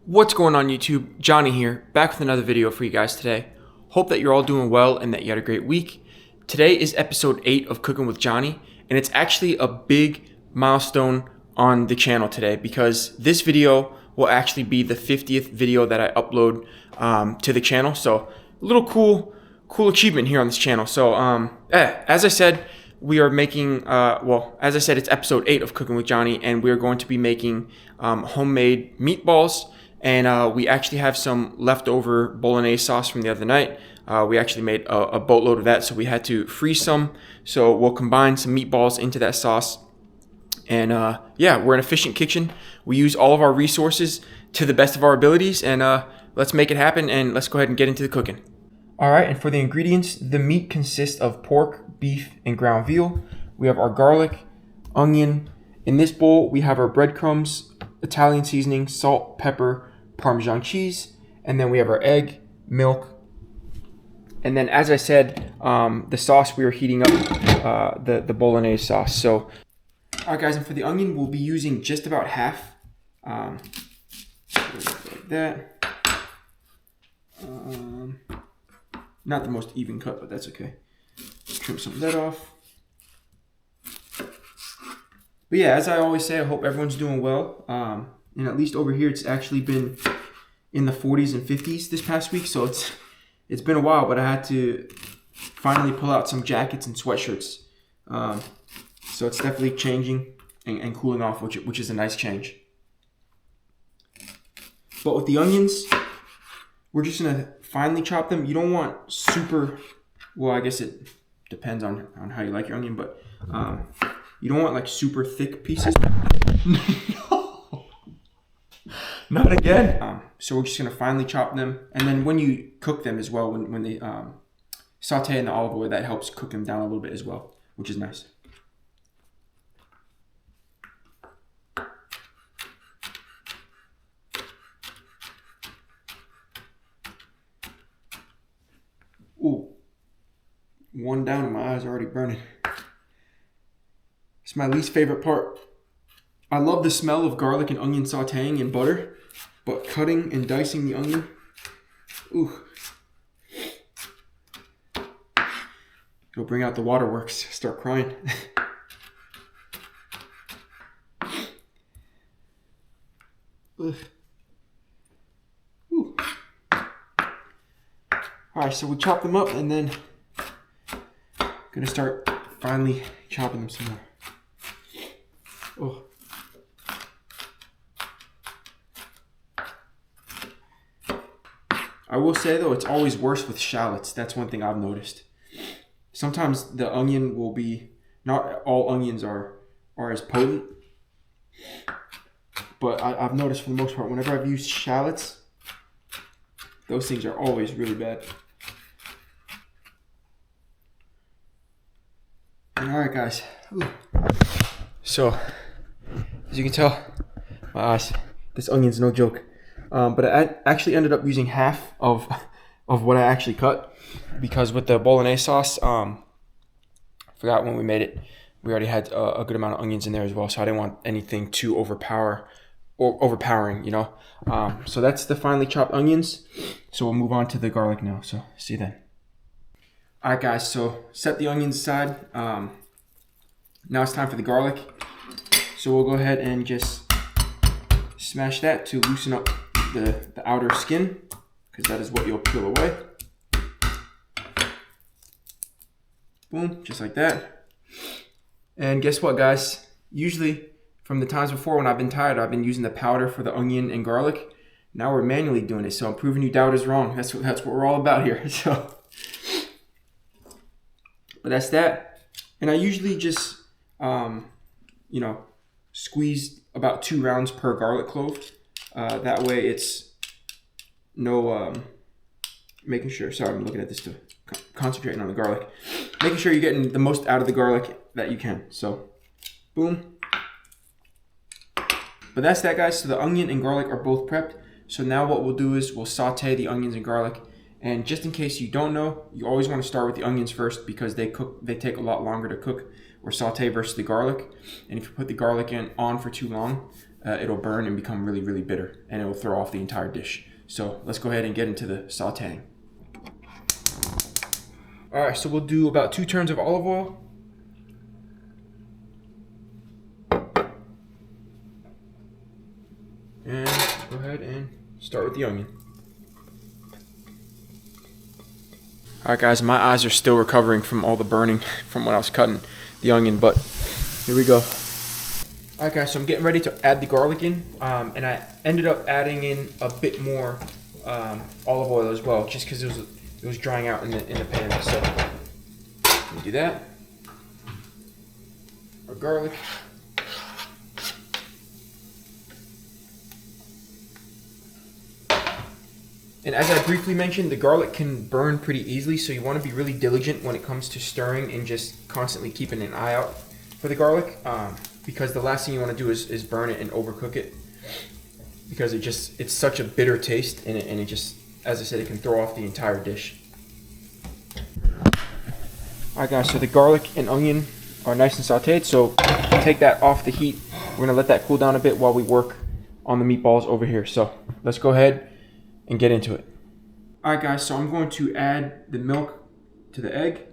What's going on YouTube? Johnny here, back with another video for you guys today. Hope that you're all doing well and that you had a great week. Today is episode 8 of Cooking with Johnny, and it's actually a big milestone on the channel today because this video will actually be the 50th video that I upload to the channel. So a little cool achievement here on this channel. So as I said, we are making, as I said, it's episode 8 of Cooking with Johnny, and we're going to be making homemade meatballs. And we actually have some leftover bolognese sauce from the other night. We actually made a boatload of that, so we had to freeze some. So we'll combine some meatballs into that sauce. And yeah, we're an efficient kitchen. We use all of our resources to the best of our abilities. And let's make it happen, and let's go ahead and get into the cooking. All right, and for the ingredients, the meat consists of pork, beef, and ground veal. We have our garlic, onion. In this bowl, we have our breadcrumbs, Italian seasoning, salt, pepper, Parmesan cheese, and then we have our egg, milk, and then as I said, the sauce we are heating up, the bolognese sauce. So, all right, guys, and for the onion, we'll be using just about half, like that. Not the most even cut, but that's okay. Trim some of that off. But yeah, as I always say, I hope everyone's doing well. And at least over here, it's actually been in the 40s and 50s this past week. So it's been a while, but I had to finally pull out some jackets and sweatshirts. So it's definitely changing and cooling off, which is a nice change. But with the onions, we're just gonna finely chop them. You don't want super, well, I guess it depends on how you like your onion, but you don't want like super thick pieces. No. Not again. So we're just gonna finely chop them, and then when you cook them as well, when they saute in the olive oil, that helps cook them down a little bit as well, which is nice. Ooh, one down and my eyes are already burning. It's my least favorite part. I love the smell of garlic and onion sauteing in butter, but cutting and dicing the onion, ooh. Go bring out the waterworks, start crying. Ooh. All right, so we chop them up, and then gonna start finally chopping them some more. Oh. I will say though, it's always worse with shallots. That's one thing I've noticed. Sometimes the onion will be, not all onions are as potent, but I've noticed for the most part, whenever I've used shallots, those things are always really bad. And all right, guys. Ooh. So, as you can tell, my eyes, this onion's no joke. But I actually ended up using half of what I actually cut, because with the bolognese sauce, I forgot when we made it, we already had a good amount of onions in there as well, so I didn't want anything too overpowering, you know. So that's the finely chopped onions. So we'll move on to the garlic now. So see you then. All right, guys. So set the onions aside. Now it's time for the garlic. So we'll go ahead and just smash that to loosen up the outer skin, because that is what you'll peel away. Boom, just like that. And guess what, guys? Usually, from the times before when I've been tired, I've been using the powder for the onion and garlic. Now we're manually doing it, so I'm proving you doubt is wrong. That's what we're all about here. So, but that's that. And I usually just, squeeze about 2 rounds per garlic clove. That way it's no, making sure, sorry, I'm looking at this to concentrating on the garlic. Making sure you're getting the most out of the garlic that you can. So, boom. But that's that, guys. So the onion and garlic are both prepped. So now what we'll do is we'll saute the onions and garlic. And just in case you don't know, you always want to start with the onions first, because they take a lot longer to cook or saute versus the garlic. And if you put the garlic on for too long, it'll burn and become really, really bitter, and it will throw off the entire dish. So let's go ahead and get into the sauteing. All right, so we'll do about 2 turns of olive oil. And go ahead and start with the onion. All right, guys, my eyes are still recovering from all the burning from when I was cutting the onion, but here we go. All right, guys, so I'm getting ready to add the garlic in, and I ended up adding in a bit more olive oil as well, just because it was drying out in the pan. So we do that. Our garlic. And as I briefly mentioned, the garlic can burn pretty easily, so you want to be really diligent when it comes to stirring and just constantly keeping an eye out for the garlic, because the last thing you want to do is burn it and overcook it, because it's such a bitter taste, and it just, as I said, it can throw off the entire dish. Alright guys, so the garlic and onion are nice and sauteed, so take that off the heat. We're going to let that cool down a bit while we work on the meatballs over here. So let's go ahead and get into it. Alright guys, so I'm going to add the milk to the egg,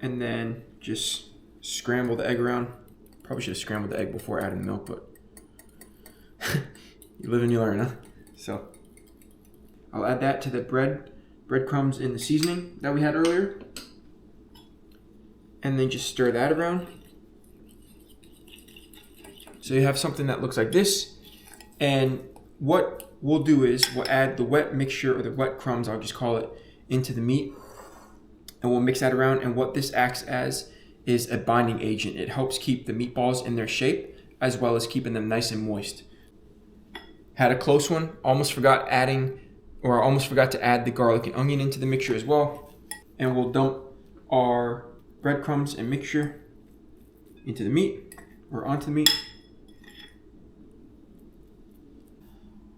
and then just scramble the egg around. Probably should have scrambled the egg before adding the milk, but you live and you learn, huh? So I'll add that to the breadcrumbs in the seasoning that we had earlier, and then just stir that around. So you have something that looks like this, and what we'll do is we'll add the wet mixture, or the wet crumbs, I'll just call it, into the meat, and we'll mix that around. And what this acts as is a binding agent. It helps keep the meatballs in their shape, as well as keeping them nice and moist. Had a close one, almost forgot to add the garlic and onion into the mixture as well. And we'll dump our breadcrumbs and mixture into the meat, or onto the meat.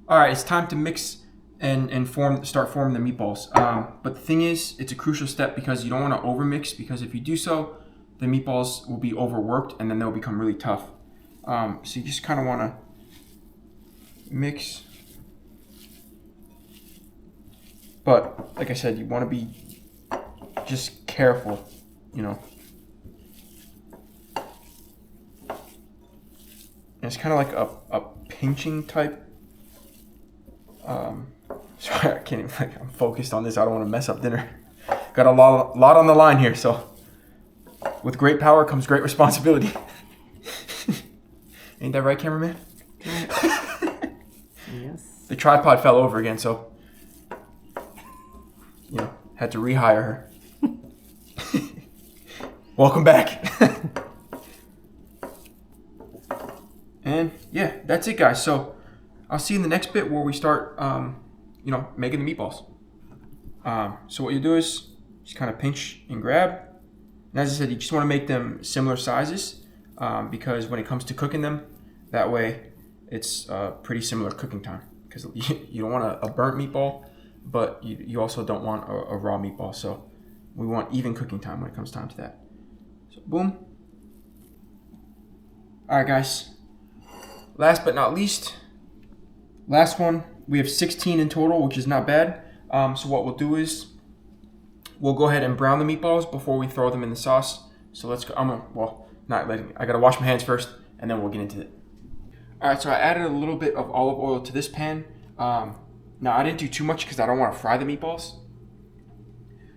All right, it's time to mix and start forming the meatballs. But the thing is, it's a crucial step, because you don't want to overmix, because if you do so, the meatballs will be overworked and then they'll become really tough. So you just kind of want to mix. But like I said, you want to be just careful, you know. And it's kind of like a pinching type. Sorry, I can't even, I'm focused on this. I don't want to mess up dinner. Got a lot on the line here, so with great power comes great responsibility. Ain't that right, cameraman? Yes. The tripod fell over again, so had to rehire her. Welcome back. And yeah, that's it, guys. So I'll see you in the next bit where we start, making the meatballs. So what you do is just kind of pinch and grab. And as I said, you just want to make them similar sizes, because when it comes to cooking them, that way it's pretty similar cooking time. Because you don't want a burnt meatball, but you also don't want a raw meatball. So we want even cooking time when it comes time to that. So boom. All right, guys. Last but not least, last one. We have 16 in total, which is not bad. So what we'll do is we'll go ahead and brown the meatballs before we throw them in the sauce. So let's go. I gotta wash my hands first, and then we'll get into it. All right, so I added a little bit of olive oil to this pan. Now I didn't do too much because I don't want to fry the meatballs.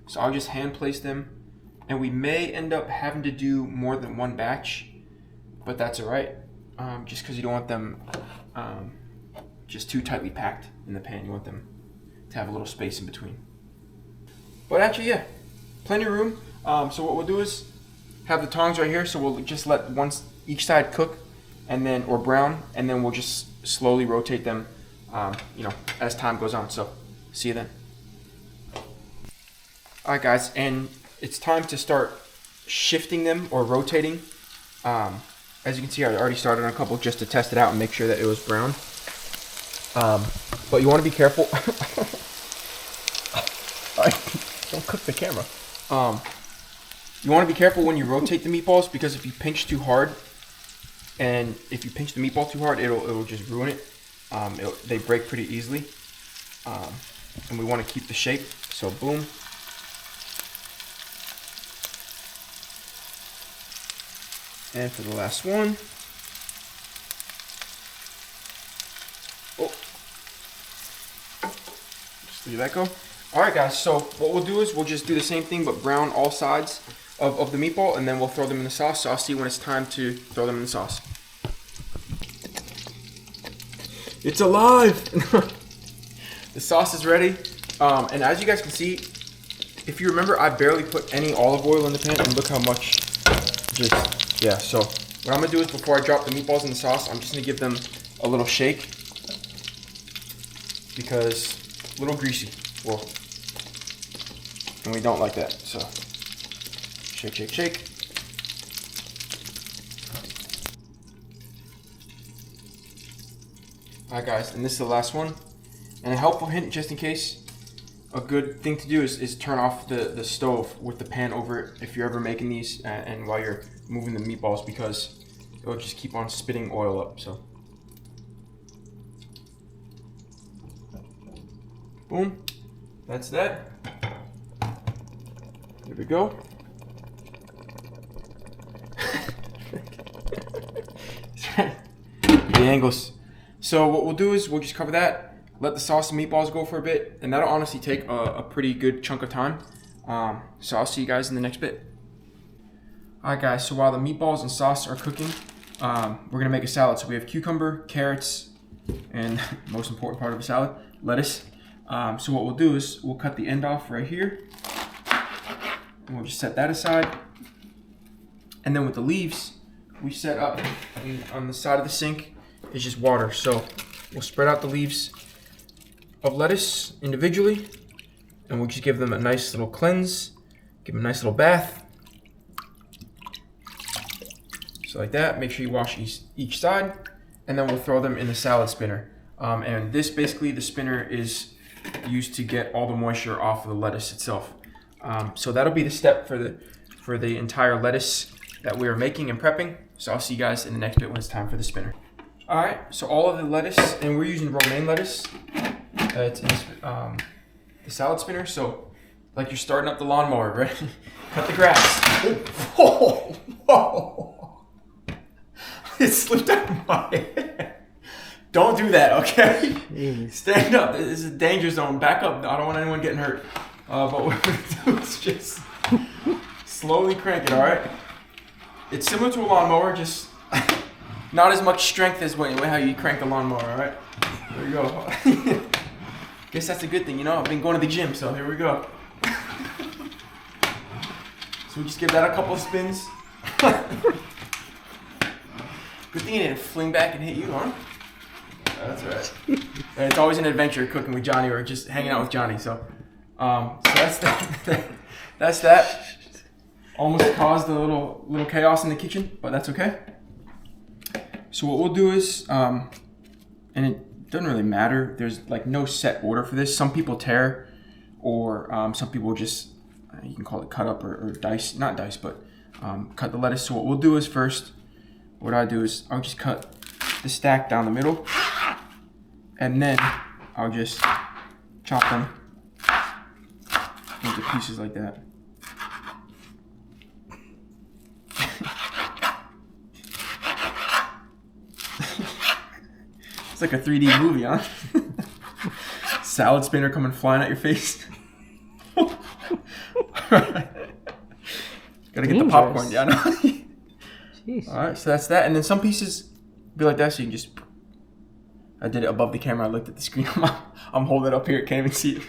So I'll just hand place them, and we may end up having to do more than one batch, but that's all right. Just because you don't want them just too tightly packed in the pan. You want them to have a little space in between. But actually, yeah, plenty of room. So what we'll do is have the tongs right here. So we'll just let each side cook, or brown, and then we'll just slowly rotate them, as time goes on. So see you then. All right, guys, and it's time to start shifting them or rotating. As you can see, I already started on a couple just to test it out and make sure that it was brown. But you want to be careful. Don't cook the camera. You want to be careful when you rotate the meatballs, because if you pinch too hard, And if you pinch the meatball too hard, it'll just ruin it. They break pretty easily. And we want to keep the shape. So boom. And for the last one. Oh. Just leave that go. Alright guys, so what we'll do is we'll just do the same thing but brown all sides of the meatball, and then we'll throw them in the sauce. So I'll see when it's time to throw them in the sauce. It's alive! The sauce is ready. And as you guys can see, if you remember, I barely put any olive oil in the pan, and look how much yeah, so what I'm gonna do is before I drop the meatballs in the sauce, I'm just gonna give them a little shake because a little greasy. Well, and we don't like that, so shake, shake, shake. Alright guys, and this is the last one. And a helpful hint, just in case, a good thing to do is turn off the stove with the pan over it if you're ever making these and while you're moving the meatballs, because it'll just keep on spitting oil up. So boom, that's that. There we go. The angles. So what we'll do is we'll just cover that, let the sauce and meatballs go for a bit, and that'll honestly take a pretty good chunk of time. So I'll see you guys in the next bit. Alright guys, so while the meatballs and sauce are cooking, we're gonna make a salad. So we have cucumber, carrots, and most important part of a salad, lettuce. So what we'll do is we'll cut the end off right here, and we'll just set that aside. And then with the leaves, we set up on the side of the sink is just water. So we'll spread out the leaves of lettuce individually, and we'll just give them a nice little cleanse, give them a nice little bath. So like that, make sure you wash each side, and then we'll throw them in the salad spinner. And this, basically, the spinner is used to get all the moisture off of the lettuce itself. So that'll be the step for the entire lettuce that we are making and prepping. So I'll see you guys in the next bit when it's time for the spinner. All right, so all of the lettuce, and we're using romaine lettuce. It's in the salad spinner. So like you're starting up the lawnmower, right? Cut the grass. Oh, whoa. It slipped out of my hand. Don't do that, okay? Jeez. Stand up. This is a danger zone. Back up. I don't want anyone getting hurt. But what we're going to do is just slowly crank it, all right? It's similar to a lawnmower, just not as much strength as how you crank the lawnmower, all right? There you go. Guess that's a good thing, you know? I've been going to the gym, so here we go. So we just give that a couple of spins. Good thing it didn't fling back and hit you, huh? That's right. And it's always an adventure cooking with Johnny or just hanging out with Johnny. So, so that's that. That's that. Almost caused a little chaos in the kitchen, but that's okay. So what we'll do is, and it doesn't really matter. There's like no set order for this. Some people tear, or some people just, you can call it cut up or dice, not dice, but cut the lettuce. So what we'll do is first, what I do is I'll just cut the stack down the middle, and then I'll just chop them into pieces like that. It's like a 3D movie, huh? Salad spinner coming flying at your face. Gotta get the popcorn down. Alright, so that's that. And then some pieces be like that, so you can just... I did it above the camera. I looked at the screen. I'm holding it up here. Can't even see it.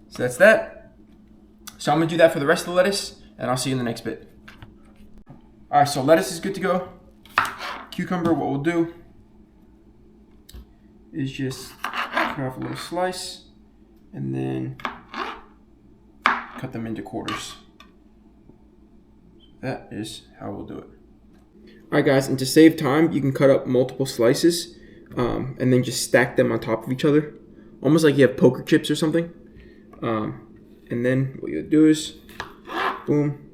So that's that. So I'm going to do that for the rest of the lettuce, and I'll see you in the next bit. Alright, so lettuce is good to go. Cucumber, what we'll do is just cut off a little slice, and then cut them into quarters. That is how we'll do it. Alright guys, and to save time, you can cut up multiple slices and then just stack them on top of each other. Almost like you have poker chips or something. And then what you'll do is, boom,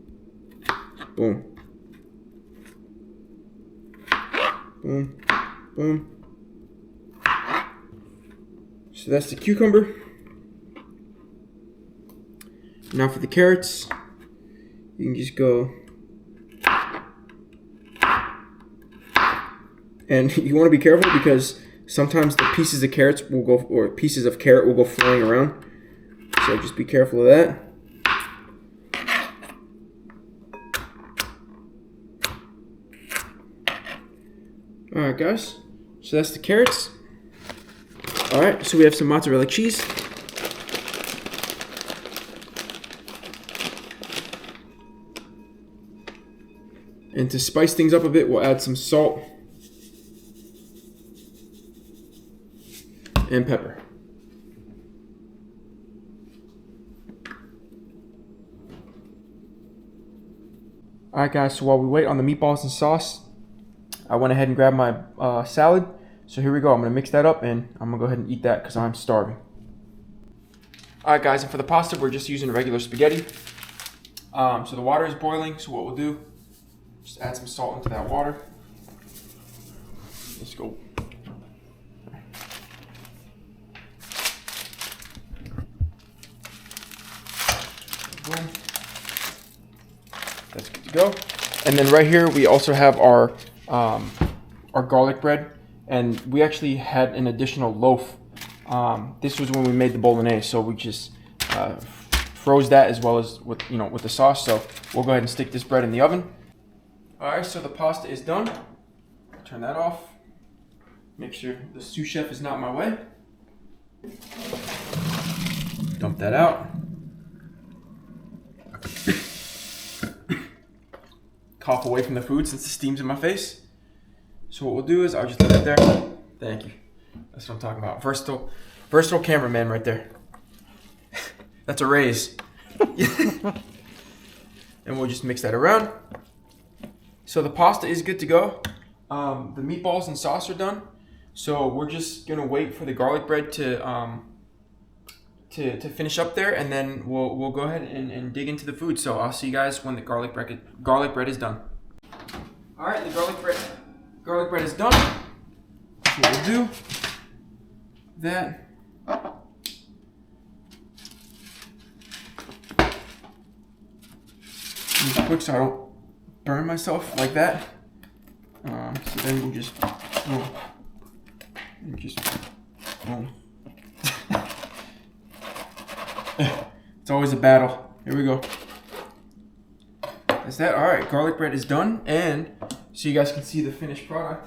boom. Boom, boom. So that's the cucumber. Now for the carrots, you can just go. And you want to be careful because sometimes the pieces of carrots will go, or pieces of carrot will go flying around. So just be careful of that. Alright guys, so that's the carrots. Alright, so we have some mozzarella cheese. And to spice things up a bit, we'll add some salt and pepper. Alright guys, so while we wait on the meatballs and sauce, I went ahead and grabbed my salad. So here we go. I'm going to mix that up and I'm going to go ahead and eat that because I'm starving. Alright guys, and for the pasta, we're just using regular spaghetti. So the water is boiling, so what we'll do, just add some salt into that water. Let's go. Boom. That's good to go. And then right here, we also have our garlic bread, and we actually had an additional loaf. This was when we made the bolognese, so we just froze that as well as with the sauce. So we'll go ahead and stick this bread in the oven. All right, so the pasta is done. Turn that off. Make sure the sous chef is not in my way. Dump that out. Cough away from the food since the steam's in my face. So what we'll do is I'll just leave it there. Thank you. That's what I'm talking about. Versatile cameraman right there. That's a raise. And we'll just mix that around. So the pasta is good to go. The meatballs and sauce are done. So we're just gonna wait for the garlic bread to finish up there, and then we'll go ahead and dig into the food. So I'll see you guys when the garlic bread is done. All right, the garlic bread is done. So what we'll do that. Use quick so I don't burn myself like that. So then we'll just boom, and just boom. It's always a battle. Here we go. That's that. All right, garlic bread is done, and so you guys can see the finished product.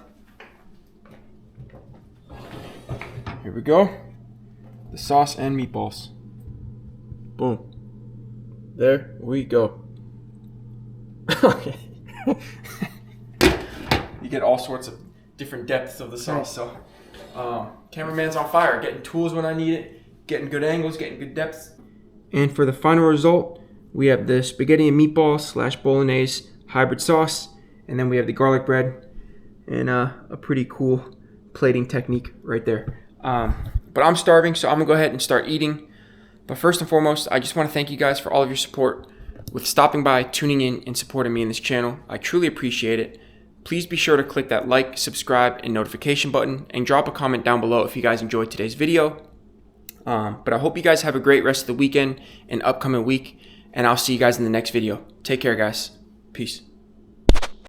Here we go. The sauce and meatballs. Boom. There we go. Okay. You get all sorts of different depths of the sauce. So, cameraman's on fire, getting tools when I need it, getting good angles, getting good depths. And for the final result, we have the spaghetti and meatballs / bolognese hybrid sauce, and then we have the garlic bread, and a pretty cool plating technique right there. But I'm starving, so I'm gonna go ahead and start eating. But first and foremost, I just want to thank you guys for all of your support with stopping by, tuning in, and supporting me in this channel. I truly appreciate it. Please be sure to click that like, subscribe, and notification button, and drop a comment down below if you guys enjoyed today's video. But I hope you guys have a great rest of the weekend and upcoming week, and I'll see you guys in the next video. Take care, guys. Peace.